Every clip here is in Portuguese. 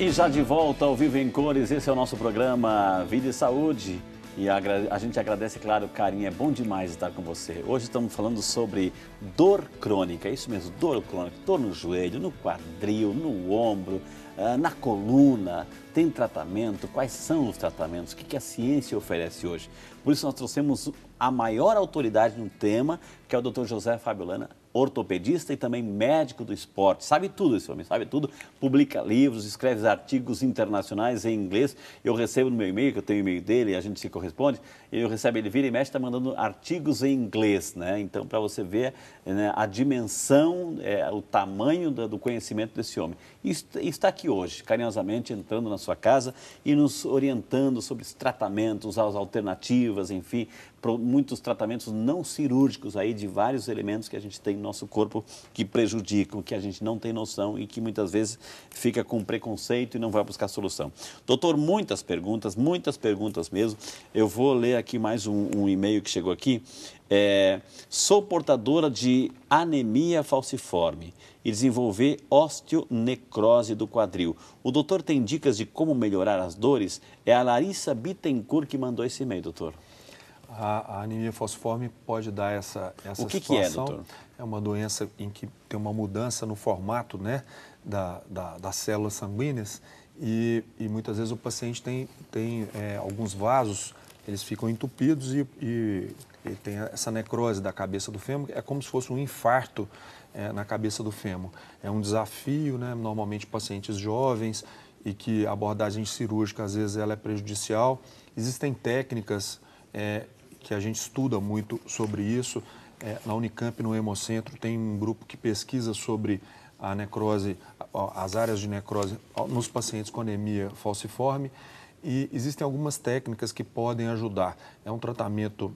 aqui já de volta ao Vivo em Cores, esse é o nosso programa Vida e Saúde. E a gente agradece, claro, o carinho, é bom demais estar com você. Hoje estamos falando sobre dor crônica, é isso mesmo, dor crônica, dor no joelho, no quadril, no ombro, na coluna. Tem tratamento? Quais são os tratamentos? O que a ciência oferece hoje? Por isso nós trouxemos a maior autoridade no tema, que é o Dr. José Fabiolana, ortopedista e também médico do esporte. Sabe tudo esse homem, sabe tudo. Publica livros, escreve artigos internacionais em inglês. Eu recebo no meu e-mail, que eu tenho o e-mail dele, a gente se corresponde, eu recebo, ele vira e mexe, está mandando artigos em inglês, né? Então, para você ver, né, a dimensão, o tamanho do conhecimento desse homem. E está aqui hoje, carinhosamente, entrando na sua casa e nos orientando sobre os tratamentos, as alternativas, enfim, muitos tratamentos não cirúrgicos aí de vários elementos que a gente tem no nosso corpo que prejudicam, que a gente não tem noção e que muitas vezes fica com preconceito e não vai buscar solução. Doutor, muitas perguntas mesmo. Eu vou ler aqui mais um e-mail que chegou aqui. Sou portadora de anemia falciforme e desenvolver osteonecrose do quadril. O doutor tem dicas de como melhorar as dores? É a Larissa Bittencourt que mandou esse e-mail, doutor. A anemia falciforme pode dar essa situação. O que é, doutor? É uma doença em que tem uma mudança no formato, né, das células sanguíneas e muitas vezes o paciente tem alguns vasos, eles ficam entupidos e tem essa necrose da cabeça do fêmur, é como se fosse um infarto na cabeça do fêmur. É um desafio, né, normalmente pacientes jovens e que a abordagem cirúrgica às vezes ela é prejudicial. Existem técnicas que a gente estuda muito sobre isso. Na Unicamp, no Hemocentro, tem um grupo que pesquisa sobre a necrose, as áreas de necrose nos pacientes com anemia falciforme e existem algumas técnicas que podem ajudar. É um tratamento,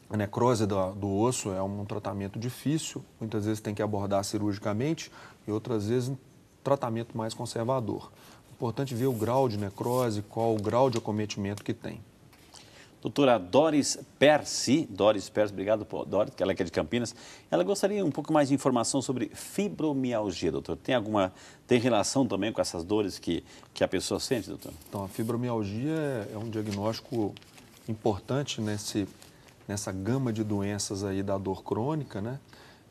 a necrose do osso é um tratamento difícil, muitas vezes tem que abordar cirurgicamente e outras vezes um tratamento mais conservador. Importante ver o grau de necrose, qual o grau de acometimento que tem. Doutora Doris Percy, obrigado, Doris, que ela é de Campinas. Ela gostaria um pouco mais de informação sobre fibromialgia, doutor. Tem relação também com essas dores que a pessoa sente, doutor? Então, a fibromialgia é um diagnóstico importante nessa gama de doenças aí da dor crônica, né?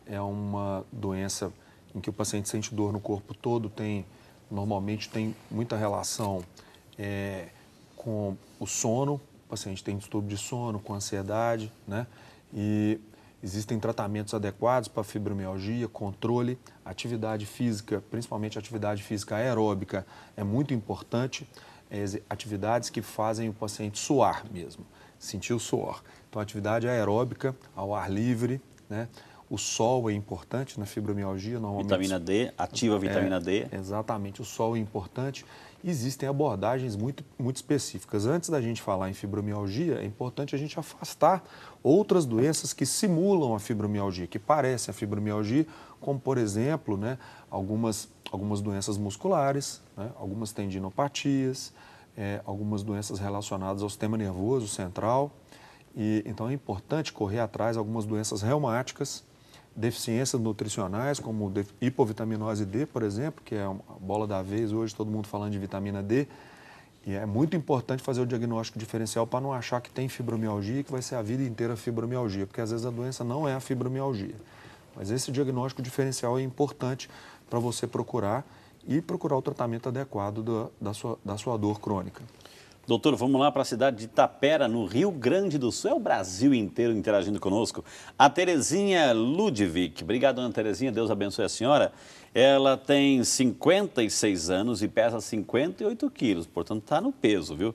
É uma doença em que o paciente sente dor no corpo todo, normalmente tem muita relação com o sono. O paciente tem distúrbio de sono, com ansiedade, né? E existem tratamentos adequados para fibromialgia, controle, atividade física, principalmente atividade física aeróbica, é muito importante. Atividades que fazem o paciente suar mesmo, sentir o suor. Então, atividade aeróbica ao ar livre, né? O sol é importante na fibromialgia, normalmente. Vitamina D, ativa a vitamina D. Exatamente, o sol é importante. Existem abordagens muito específicas. Antes da gente falar em fibromialgia, é importante a gente afastar outras doenças que simulam a fibromialgia, que parecem a fibromialgia, como, por exemplo, né, algumas doenças musculares, né, algumas tendinopatias, algumas doenças relacionadas ao sistema nervoso central. Então, é importante correr atrás de algumas doenças reumáticas, deficiências nutricionais, como hipovitaminose D, por exemplo, que é a bola da vez hoje, todo mundo falando de vitamina D. E é muito importante fazer o diagnóstico diferencial para não achar que tem fibromialgia e que vai ser a vida inteira fibromialgia, porque às vezes a doença não é a fibromialgia. Mas esse diagnóstico diferencial é importante para você procurar o tratamento adequado da sua dor crônica. Doutor, vamos lá para a cidade de Itapera, no Rio Grande do Sul. É o Brasil inteiro interagindo conosco. A Terezinha Ludwig. Obrigado, Ana Terezinha. Deus abençoe a senhora. Ela tem 56 anos e pesa 58 quilos. Portanto, está no peso, viu?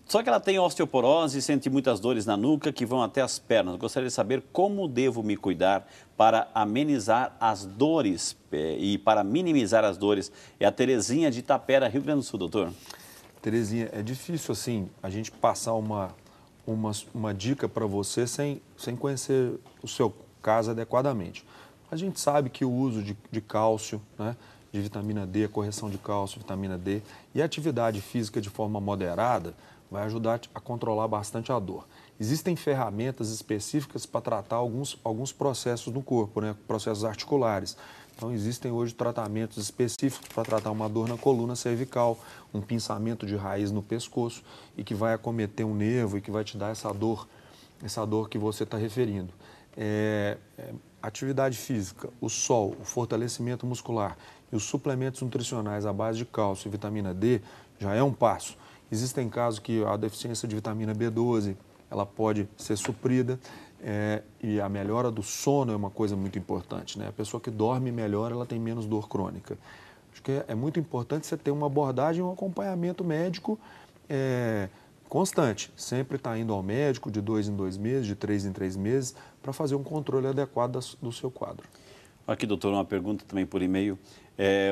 Só que ela tem osteoporose e sente muitas dores na nuca que vão até as pernas. Gostaria de saber como devo me cuidar para amenizar as dores e para minimizar as dores. É a Terezinha de Itapera, Rio Grande do Sul, doutor. Terezinha, é difícil assim a gente passar uma dica para você sem conhecer o seu caso adequadamente. A gente sabe que o uso de cálcio, né, de vitamina D, correção de cálcio, vitamina D e atividade física de forma moderada vai ajudar a controlar bastante a dor. Existem ferramentas específicas para tratar alguns processos no corpo, né, processos articulares. Então, existem hoje tratamentos específicos para tratar uma dor na coluna cervical, um pinçamento de raiz no pescoço e que vai acometer um nervo e que vai te dar essa dor que você está referindo. Atividade física, o sol, o fortalecimento muscular e os suplementos nutricionais à base de cálcio e vitamina D já é um passo. Existem casos que a deficiência de vitamina B12 ela pode ser suprida e a melhora do sono é uma coisa muito importante, né? A pessoa que dorme melhor, ela tem menos dor crônica. Acho que é muito importante você ter uma abordagem, um acompanhamento médico constante. Sempre estar indo ao médico de 2 em 2 meses, de 3 em 3 meses, para fazer um controle adequado do seu quadro. Aqui, doutor, uma pergunta também por e-mail.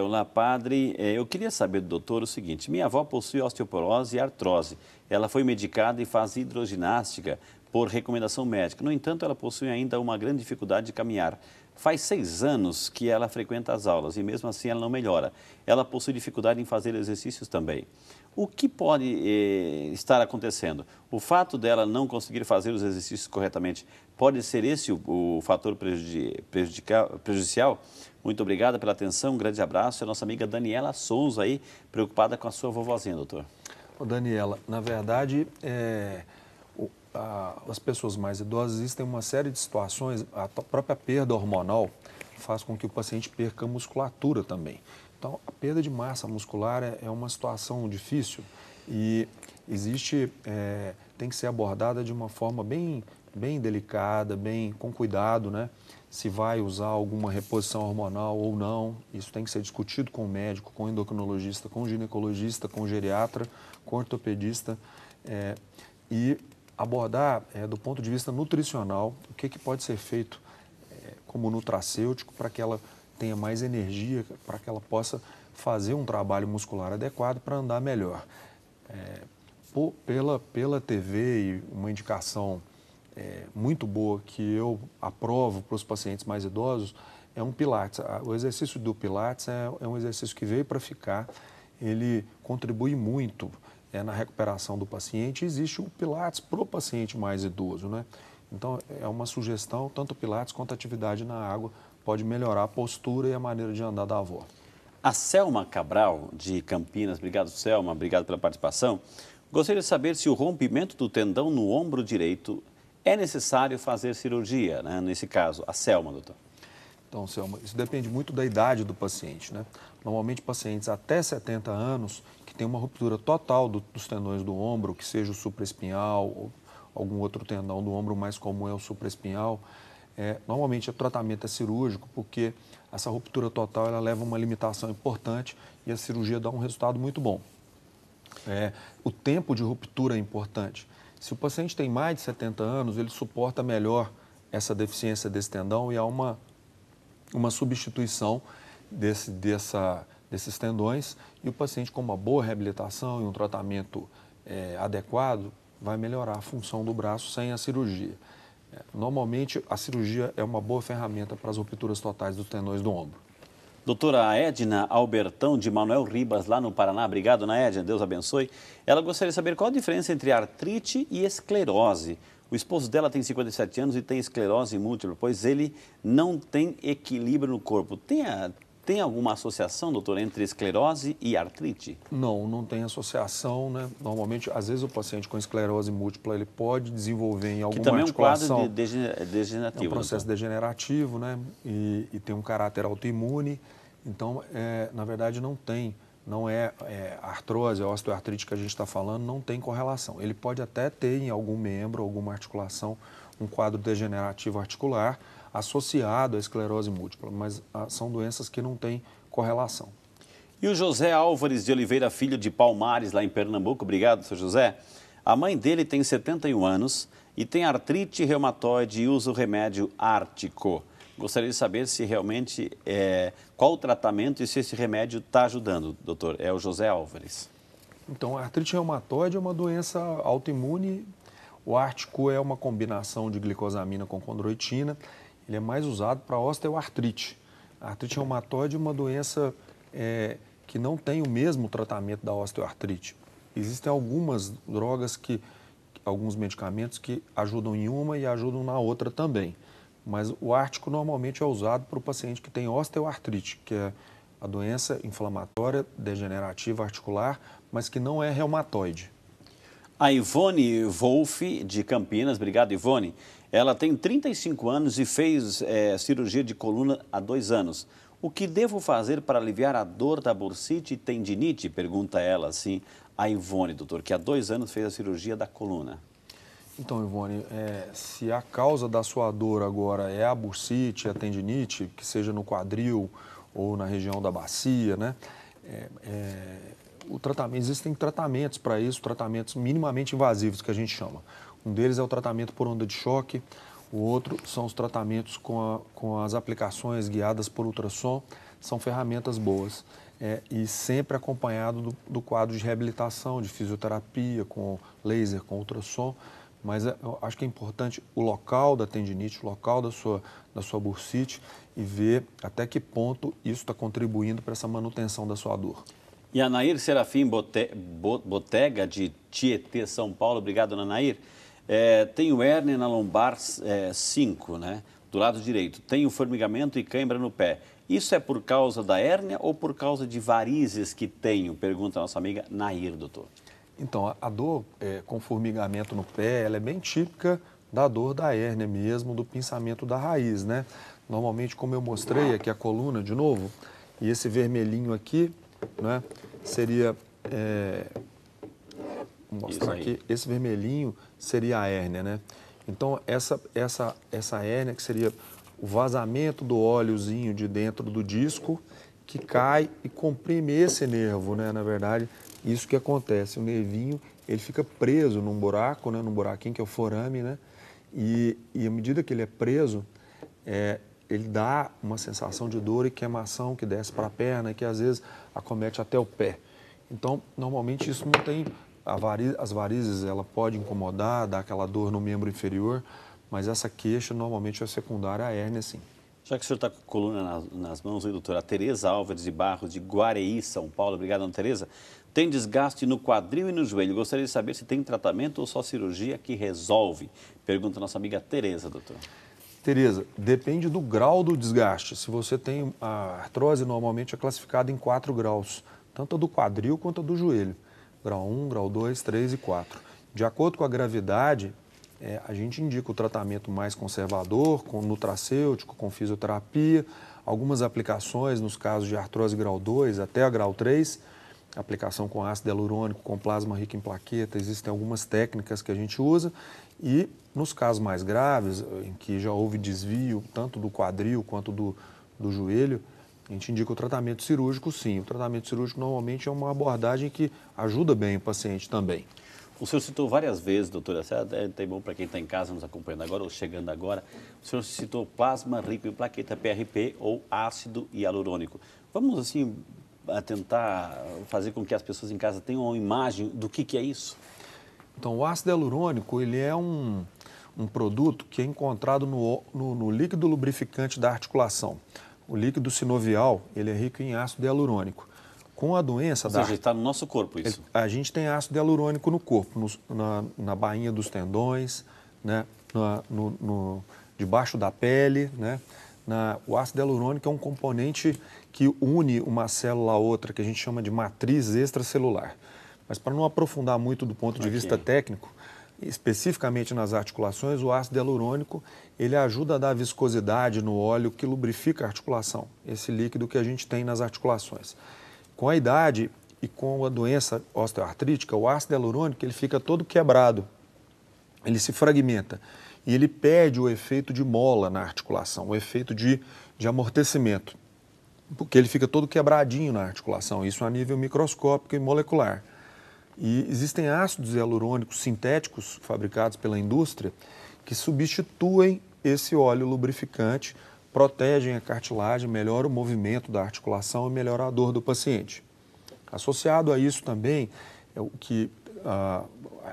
Olá, padre. Eu queria saber do doutor o seguinte. Minha avó possui osteoporose e artrose. Ela foi medicada e faz hidroginástica por recomendação médica. No entanto, ela possui ainda uma grande dificuldade de caminhar. Faz 6 anos que ela frequenta as aulas e mesmo assim ela não melhora. Ela possui dificuldade em fazer exercícios também. O que pode estar acontecendo? O fato dela não conseguir fazer os exercícios corretamente, pode ser esse o fator prejudicial? Muito obrigada pela atenção, um grande abraço. É a nossa amiga Daniela Souza aí, preocupada com a sua vovozinha, doutor. Ô Daniela, na verdade, as pessoas mais idosas, existem uma série de situações, a própria perda hormonal faz com que o paciente perca musculatura também. Então, a perda de massa muscular é uma situação difícil e tem que ser abordada de uma forma bem delicada, com cuidado, né? Se vai usar alguma reposição hormonal ou não, isso tem que ser discutido com o médico, com o endocrinologista, com o ginecologista, com o geriatra, com o ortopedista e abordar do ponto de vista nutricional o que pode ser feito como nutracêutico para que ela tenha mais energia, para que ela possa fazer um trabalho muscular adequado para andar melhor. Pela TV e uma indicação muito boa que eu aprovo para os pacientes mais idosos é um Pilates. O exercício do Pilates é um exercício que veio para ficar, ele contribui muito na recuperação do paciente. Existe o Pilates para o paciente mais idoso, né? Então, é uma sugestão, tanto o Pilates quanto a atividade na água pode melhorar a postura e a maneira de andar da avó. A Selma Cabral, de Campinas, obrigado, Selma, obrigado pela participação. Gostaria de saber se o rompimento do tendão no ombro direito é necessário fazer cirurgia, né? Nesse caso, a Selma, doutor. Então, Selma, isso depende muito da idade do paciente, né? Normalmente, pacientes até 70 anos que têm uma ruptura total dos tendões do ombro, que seja o supraespinhal ou algum outro tendão do ombro, mais comum é o supraespinhal. Normalmente o tratamento é cirúrgico, porque essa ruptura total ela leva a uma limitação importante e a cirurgia dá um resultado muito bom. O tempo de ruptura é importante. Se o paciente tem mais de 70 anos, ele suporta melhor essa deficiência desse tendão e há uma substituição desses tendões e o paciente com uma boa reabilitação e um tratamento adequado vai melhorar a função do braço sem a cirurgia. Normalmente, a cirurgia é uma boa ferramenta para as rupturas totais dos tendões do ombro. Doutora Edna Albertão, de Manuel Ribas, lá no Paraná. Obrigado, Ana Edna, Deus abençoe. Ela gostaria de saber qual a diferença entre artrite e esclerose. O esposo dela tem 57 anos e tem esclerose múltipla, pois ele não tem equilíbrio no corpo. Tem alguma associação, doutor, entre esclerose e artrite? Não tem associação, né? Normalmente, às vezes o paciente com esclerose múltipla, ele pode desenvolver em alguma articulação... Que também é um quadro degenerativo. É um processo degenerativo, né? E tem um caráter autoimune. Então, na verdade, não é a artrose, a osteoartrite que a gente está falando, não tem correlação. Ele pode até ter em algum membro, alguma articulação, um quadro degenerativo articular, associado à esclerose múltipla, mas são doenças que não têm correlação. E o José Álvares de Oliveira, filho de Palmares, lá em Pernambuco, obrigado, seu José. A mãe dele tem 71 anos e tem artrite reumatoide e usa o remédio Ártico. Gostaria de saber se realmente, qual o tratamento e se esse remédio está ajudando, doutor. É o José Álvares. Então, a artrite reumatoide é uma doença autoimune. O Ártico é uma combinação de glicosamina com condroitina. Ele é mais usado para osteoartrite. A artrite reumatoide é uma doença que não tem o mesmo tratamento da osteoartrite. Existem algumas drogas, alguns medicamentos que ajudam em uma e ajudam na outra também. mas o ártico normalmente é usado para o paciente que tem osteoartrite, que é a doença inflamatória degenerativa articular, mas que não é reumatoide. A Ivone Wolff, de Campinas, obrigado Ivone, ela tem 35 anos e fez cirurgia de coluna há 2 anos. O que devo fazer para aliviar a dor da bursite e tendinite? Pergunta ela assim, a Ivone, doutor, que há 2 anos fez a cirurgia da coluna. Então, Ivone, se a causa da sua dor agora é a bursite, a tendinite, que seja no quadril ou na região da bacia, né? Existem tratamentos para isso, tratamentos minimamente invasivos que a gente chama. Um deles é o tratamento por onda de choque, o outro são os tratamentos com as aplicações guiadas por ultrassom, são ferramentas boas. E sempre acompanhado do quadro de reabilitação, de fisioterapia, com laser, com ultrassom. Mas eu acho que é importante o local da tendinite, o local da sua bursite e ver até que ponto isso está contribuindo para essa manutenção da sua dor. E a Nair Serafim Botega, de Tietê, São Paulo, obrigado, Ana Nair. Tenho hérnia na lombar 5, né, do lado direito. Tenho formigamento e cãibra no pé. Isso é por causa da hérnia ou por causa de varizes que tenho? Pergunta a nossa amiga Nair, doutor. Então, a dor com formigamento no pé, ela é bem típica da dor da hérnia mesmo, do pinçamento da raiz, né? Normalmente, como eu mostrei aqui a coluna de novo, e esse vermelhinho aqui, né, seria... vou mostrar aqui, esse vermelhinho seria a hérnia, né? Então, essa hérnia que seria o vazamento do óleozinho de dentro do disco que cai e comprime esse nervo, né? Na verdade, isso que acontece, o nervinho, ele fica preso num buraco, né? Num buraquinho que é o forame, né? E à medida que ele é preso, ele dá uma sensação de dor e queimação que desce para a perna, que às vezes acomete até o pé. Então, normalmente isso não tem... As varizes, ela pode incomodar, dar aquela dor no membro inferior, mas essa queixa normalmente é secundária à hérnia, sim. Já que o senhor está com a coluna nas mãos, aí, doutora, a Tereza Álvares de Barros, de Guareí, São Paulo, obrigado, Ana Tereza. Tem desgaste no quadril e no joelho. Gostaria de saber se tem tratamento ou só cirurgia que resolve? Pergunta a nossa amiga Tereza, doutor. Tereza, depende do grau do desgaste. Se você tem a artrose, normalmente é classificada em 4 graus, tanto a do quadril quanto a do joelho. Grau 1, grau 2, 3 e 4. De acordo com a gravidade, a gente indica o tratamento mais conservador, com nutracêutico, com fisioterapia, algumas aplicações nos casos de artrose grau 2 até a grau 3, aplicação com ácido hialurônico, com plasma rico em plaqueta, existem algumas técnicas que a gente usa e nos casos mais graves, em que já houve desvio tanto do quadril quanto do joelho, a gente indica o tratamento cirúrgico, sim. O tratamento cirúrgico normalmente é uma abordagem que ajuda bem o paciente também. O senhor citou várias vezes, doutora, é até bom para quem está em casa nos acompanhando agora ou chegando agora, o senhor citou plasma rico em plaqueta, PRP ou ácido hialurônico. Vamos, assim, tentar fazer com que as pessoas em casa tenham uma imagem do que é isso? Então, o ácido hialurônico, ele é um produto que é encontrado no líquido lubrificante da articulação. O líquido sinovial, ele é rico em ácido hialurônico. Com a doença Ou seja, está no nosso corpo isso? A gente tem ácido hialurônico no corpo, na bainha dos tendões, né? Debaixo da pele, né? O ácido hialurônico é um componente que une uma célula a outra, que a gente chama de matriz extracelular. Mas para não aprofundar muito do ponto de vista técnico, especificamente nas articulações, o ácido hialurônico, ele ajuda a dar viscosidade no óleo que lubrifica a articulação, esse líquido que a gente tem nas articulações. Com a idade e com a doença osteoartrítica, o ácido hialurônico ele fica todo quebrado, ele se fragmenta e ele perde o efeito de mola na articulação, o efeito de amortecimento, porque ele fica todo quebradinho na articulação, isso a nível microscópico e molecular. E existem ácidos hialurônicos sintéticos fabricados pela indústria que substituem esse óleo lubrificante, protegem a cartilagem, melhoram o movimento da articulação e melhoram a dor do paciente. Associado a isso também, é o que a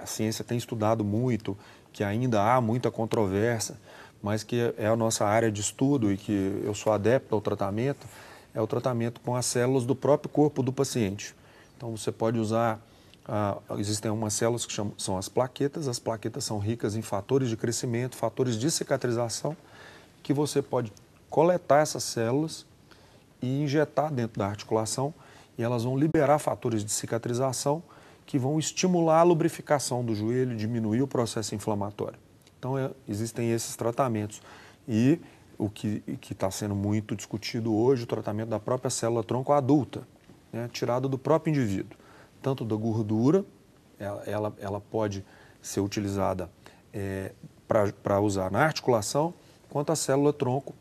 ciência tem estudado muito, que ainda há muita controvérsia, mas que é a nossa área de estudo e que eu sou adepto ao tratamento, é o tratamento com as células do próprio corpo do paciente. Então você pode usar... existem algumas células que são as plaquetas são ricas em fatores de crescimento, fatores de cicatrização, que você pode coletar essas células e injetar dentro da articulação, e elas vão liberar fatores de cicatrização que vão estimular a lubrificação do joelho, diminuir o processo inflamatório. Então, existem esses tratamentos. E o que está sendo muito discutido hoje, o tratamento da própria célula-tronco adulta, né, tirada do próprio indivíduo. Tanto da gordura, ela pode ser utilizada para usar na articulação, quanto a célula-tronco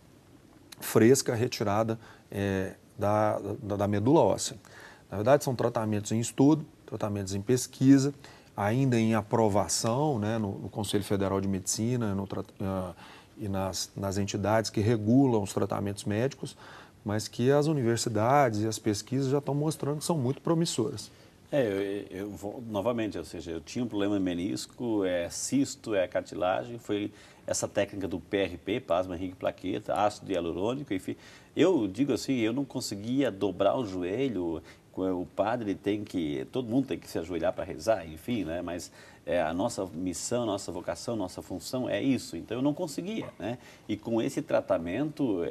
fresca, retirada da medula óssea. Na verdade, são tratamentos em estudo, tratamentos em pesquisa, ainda em aprovação, né, no Conselho Federal de Medicina e nas entidades que regulam os tratamentos médicos, mas que as universidades e as pesquisas já estão mostrando que são muito promissoras. Eu vou novamente, ou seja, eu tinha um problema menisco, cisto, cartilagem, foi essa técnica do PRP, plasma rico em plaqueta, ácido hialurônico, enfim. Eu digo assim, eu não conseguia dobrar o joelho, o padre todo mundo tem que se ajoelhar para rezar, enfim, né? Mas a nossa missão, nossa vocação, nossa função é isso, então eu não conseguia, né? E com esse tratamento,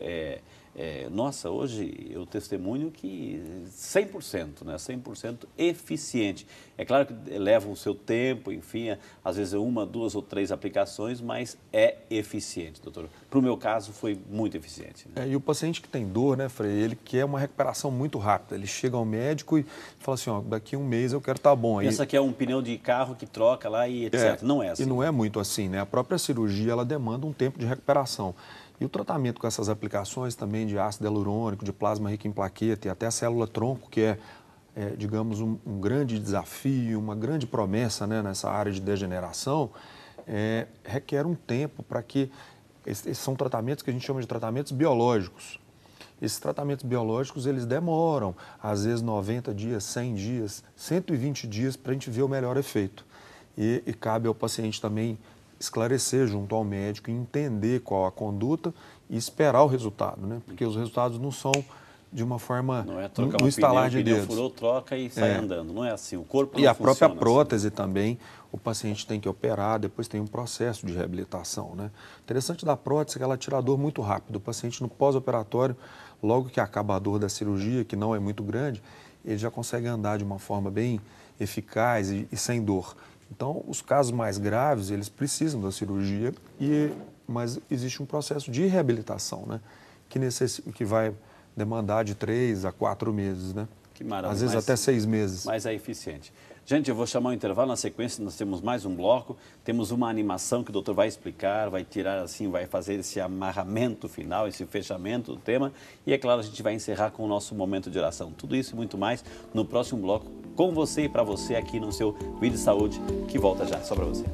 nossa, hoje eu testemunho que 100%, né? 100% eficiente. É claro que leva o seu tempo, enfim, às vezes 1, 2 ou 3 aplicações, mas é eficiente, doutor. Para o meu caso, foi muito eficiente. Né? E o paciente que tem dor, né, Frei, ele quer uma recuperação muito rápida. Ele chega ao médico e fala assim, ó, daqui 1 mês eu quero estar bom. Pensa que é um pneu de carro que troca lá e etc. Não é assim. E não é muito assim, né? A própria cirurgia, ela demanda um tempo de recuperação. E o tratamento com essas aplicações também de ácido hialurônico, de plasma rico em plaqueta e até a célula-tronco, que digamos, um grande desafio, uma grande promessa, né, nessa área de degeneração, requer um tempo para que... Esses são tratamentos que a gente chama de tratamentos biológicos. Esses tratamentos biológicos, eles demoram, às vezes, 90 dias, 100 dias, 120 dias para a gente ver o melhor efeito. E cabe ao paciente também esclarecer junto ao médico, entender qual a conduta e esperar o resultado, né? Porque os resultados não são de uma forma, não é trocar no estalar de dedos. Furou, troca e sai andando, não é assim, o corpo não E a própria funciona prótese assim. também, o paciente tem que operar, depois tem um processo de reabilitação, né? Interessante da prótese é que ela tira a dor muito rápido, o paciente no pós-operatório, logo que acaba a dor da cirurgia, que não é muito grande, ele já consegue andar de uma forma bem eficaz e sem dor. Então, os casos mais graves, eles precisam da cirurgia, mas existe um processo de reabilitação, né? Que vai demandar de 3 a 4 meses, né? Que maravilha. Às vezes até 6 meses. Mas é eficiente. Gente, eu vou chamar o intervalo, na sequência nós temos mais um bloco, temos uma animação que o doutor vai explicar, vai tirar assim, vai fazer esse amarramento final, esse fechamento do tema, e é claro, a gente vai encerrar com o nosso momento de oração. Tudo isso e muito mais no próximo bloco, com você e para você aqui no seu Vida e Saúde, que volta já, só para você.